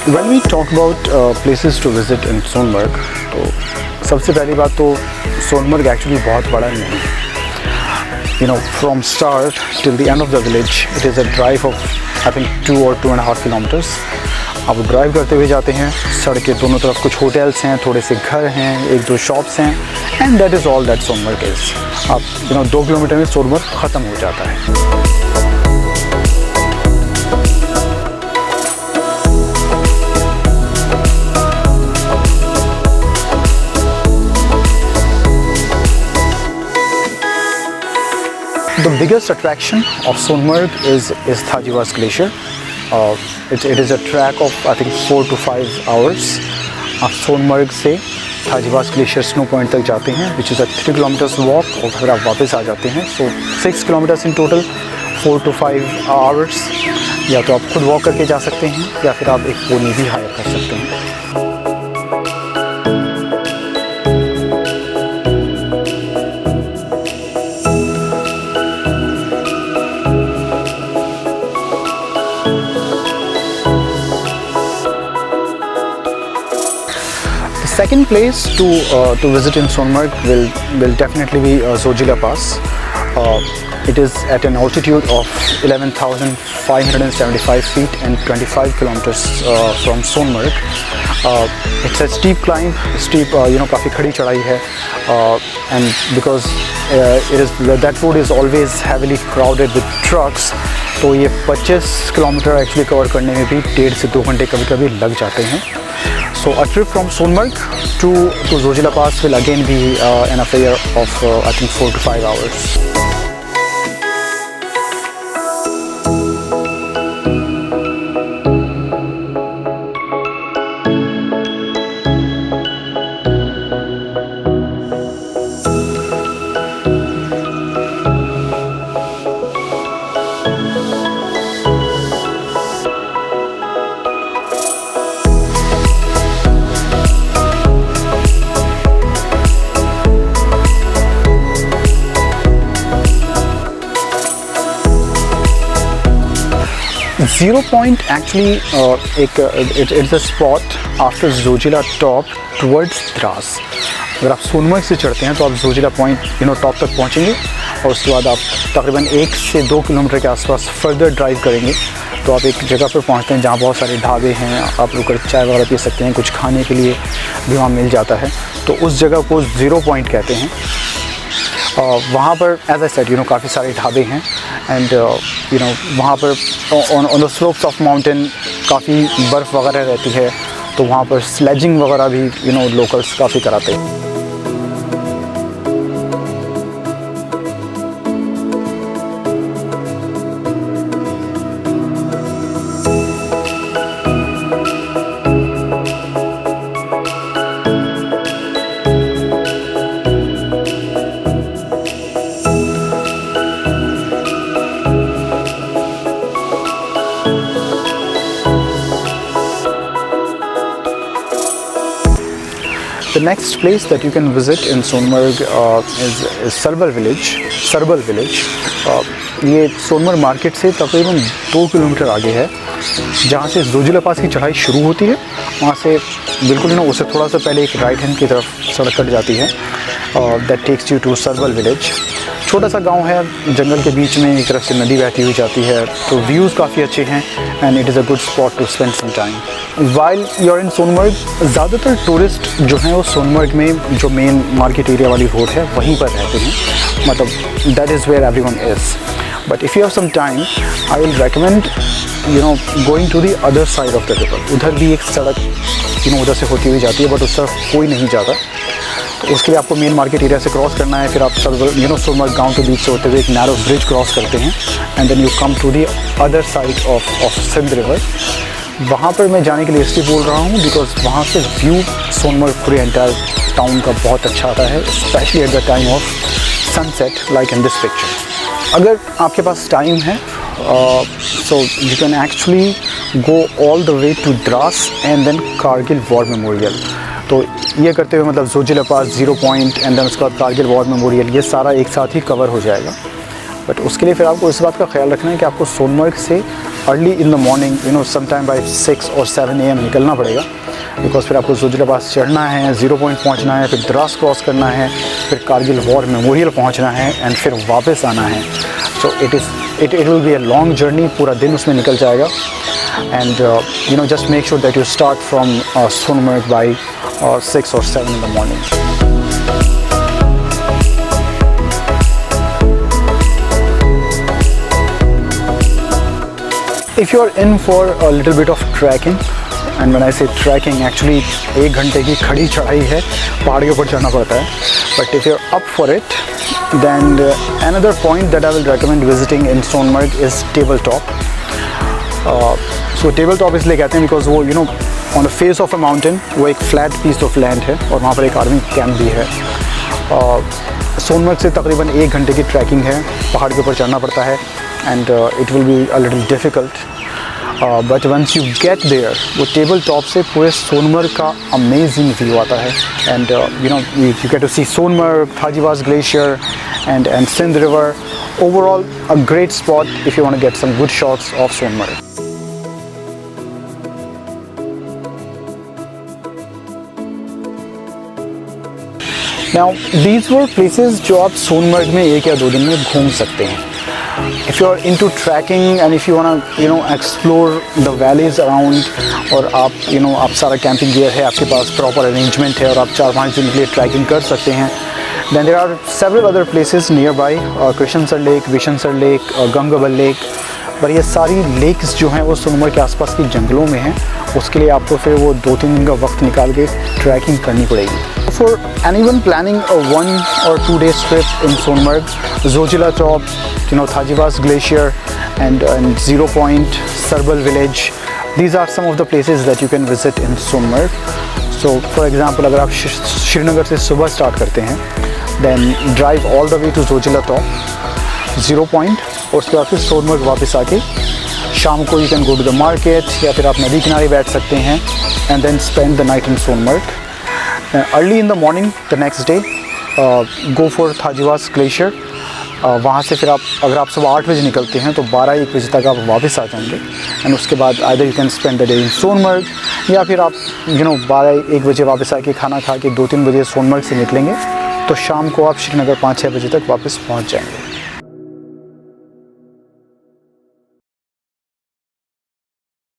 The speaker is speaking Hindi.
When we talk about places to visit in Sonamarg, तो सबसे पहली बात तो सोनमर्ग एक्चुअली बहुत बड़ा नहीं है. You know, from start till the end of the village, it is a drive of I think 2 or 2.5 kilometers. आप ड्राइव करते हुए जाते हैं. सड़क के दोनों तरफ कुछ होटल्स हैं, थोड़े से घर हैं, 1-2 शॉप्स हैं, and that is all that Sonmarg is. आप 2 किलोमीटर में सोनमर्ग ख़त्म हो जाता है. The biggest attraction of Sonmarg is Thajivas Glacier. It is a trek of I think 4 to 5 hours. आप सोनमर्ग से थाजीवास ग्लेशियर स्नो पॉइंट तक जाते हैं, which is a 3 kilometers walk, और फिर आप वापस आ जाते हैं. So 6 kilometers in total, 4 to 5 hours. या तो आप खुद वॉक करके जा सकते हैं या फिर आप एक पोनी भी हायर कर सकते हैं. Second place to visit in Sonmarg will definitely be Zojila Pass. It is at an altitude of 11,575 feet and 25 kilometers from Sonmarg. It's a steep climb, काफ़ी खड़ी चढ़ाई है, and because that road is always heavily crowded with trucks, तो ये 25 किलोमीटर एक्चुअली कवर करने में भी 1.5 से 2 घंटे कभी-कभी लग जाते हैं. So a trip from Sonmarg to Zojila Pass will again be an affair of I think 4 to 5 hours. Zero Point actually it's a spot after Zojila top towards Dras. अगर आप सोनमर्ग से चढ़ते हैं तो आप जोजिला पॉइंट टॉप तक पहुंचेंगे, और उसके बाद आप तकरीबन 1 से 2 किलोमीटर के आसपास फर्दर ड्राइव करेंगे तो आप एक जगह पर पहुंचते हैं जहां बहुत सारे ढाबे हैं. आप रुक कर चाय वगैरह पी सकते हैं, कुछ खाने के लिए भी वहाँ मिल जाता है. तो उस जगह को ज़ीरो पॉइंट कहते हैं. वहाँ पर एज आई सेड काफ़ी सारे ढाबे हैं, एंड वहाँ पर on the slopes of mountain काफ़ी बर्फ़ वगैरह रहती है, तो वहाँ पर स्लेजिंग वगैरह भी लोकल्स काफ़ी कराते हैं. The next place that you can visit in Sonmarg is Sarbal village. ये सोनमर्ग मार्केट से तकरीबन 2 किलोमीटर आगे है, जहाँ से जोजिला पास की चढ़ाई शुरू होती है. वहाँ से बिल्कुल उससे थोड़ा सा पहले एक राइट हैंड की तरफ सड़क कट जाती है. That takes you to Sarbal village. छोटा सा गांव है, जंगल के बीच में एक तरफ से नदी बहती हुई जाती है, तो व्यूज़ काफ़ी अच्छे हैं, and it is a good spot to spend some time while you are in Sonmarg. ज़्यादातर टूरिस्ट जो हैं वो सोनमर्ग में जो मेन मार्केट एरिया वाली रोड है वहीं पर रहते हैं, मतलब that is where everyone is. But if you have some time I will recommend going to the other side of the river. उधर भी एक सड़क उधर से होती हुई जाती है, बट उस तरफ कोई नहीं जाता. तो उसके लिए आपको मेन मार्केट एरिया से क्रॉस करना है, फिर आप सोनमर्ग गांव के बीच से होते हुए एक नैरो ब्रिज क्रॉस करते हैं, and then you come to the other side of Sindh river. वहाँ पर मैं जाने के लिए इसलिए बोल रहा हूँ बिकॉज वहाँ से व्यू सोनमर्ग पूरे एंटायर टाउन का बहुत अच्छा आता है, specially at the time of sunset like in this picture. अगर आपके पास टाइम है so you can actually go all the way to Dras and then Kargil War Memorial। तो ये करते हुए मतलब जोजिला पास, ज़ीरो पॉइंट एंड देन उसके बाद कारगिल वॉर मेमोरियल, ये सारा एक साथ ही कवर हो जाएगा। बट उसके लिए फिर आपको इस बात का ख्याल रखना है कि आपको सोनमर्ग से early in the morning sometime by 6 और 7 AM निकलना पड़ेगा, बिकॉज फिर आपको जोजिला पास चढ़ना है, ज़ीरो पॉइंट पहुंचना है, फिर द्रास क्रॉस करना है, फिर कारगिल वॉर मेमोरियल पहुंचना है एंड फिर वापस आना है। So it will be a long journey, पूरा दिन उसमें निकल जाएगा। And just make sure that you start from Sonmarg by 6 or 7 in the morning। If you are in for a little bit of trekking, and when I say trekking, actually 1 घंटे की खड़ी चढ़ाई है, पहाड़ के ऊपर चढ़ना पड़ता है। But if you're up for it, then another point that I will recommend visiting in Sonmarg is Tabletop। So Tabletop इसलिए कहते हैं because वो on the face of a mountain, वो एक flat piece of land है और वहाँ पर एक आर्मी कैंप भी है। सोनमर्ग से तकरीबन 1 घंटे की ट्रैकिंग है, पहाड़ के ऊपर चढ़ना पड़ता है and it will be a little difficult, but once you get there, वो टेबल टॉप से पूरे सोनमर्ग का अमेजिंग व्यू आता है। and you get to see Sonmarg, Thajivas Glacier and Sindh River। Overall a great spot if you want to get some good shots of Sonmarg। Now these were places जो आप सोनमर्ग में 1 या 2 दिन में घूम सकते हैं। If you are into trekking and if you wanna explore the valleys around, और आप सारा कैंपिंग गियर है आपके पास, प्रॉपर अरेंजमेंट है और आप 4-5 दिन के लिए ट्रैकिंग कर सकते हैं, then there are several other places nearby, Krishnasar Lake, Vishansar Lake, Gangbal Lake. पर ये सारी लेक्स जो हैं वो सोनमर्ग के आसपास की जंगलों में हैं, उसके लिए आपको फिर वो 2-3 दिन का वक्त निकाल के ट्रैकिंग करनी पड़ेगी। For anyone planning a 1 or 2 days trip in Sonmarg, Zojila Top, Thajivas Glacier and Zero Point, Sarbal Village, these are some of the places that you can visit in Sonmarg। So for example, अगर आप श्रीनगर से सुबह स्टार्ट करते हैं, then drive all the way to Zojila Top, Zero Point, और उसके बाद फिर सोनमर्ग वापस आके शाम को you can go to the market या फिर आप नदी किनारे बैठ सकते हैं and then spend the night in Sonmarg। Early in the morning the next day go for Thajiwas glacier. वहाँ से फिर अगर आप सुबह 8 बजे निकलते हैं तो 12-1 बजे तक आप वापस आ जाएंगे एंड उसके बाद either you can spend the day in Sonmarg, या फिर आप 12-1 बजे वापस आके खाना खा के 2-3 बजे सोनमर्ग से निकलेंगे तो शाम को आप श्रीनगर 5-6 बजे तक वापस पहुँच जाएंगे।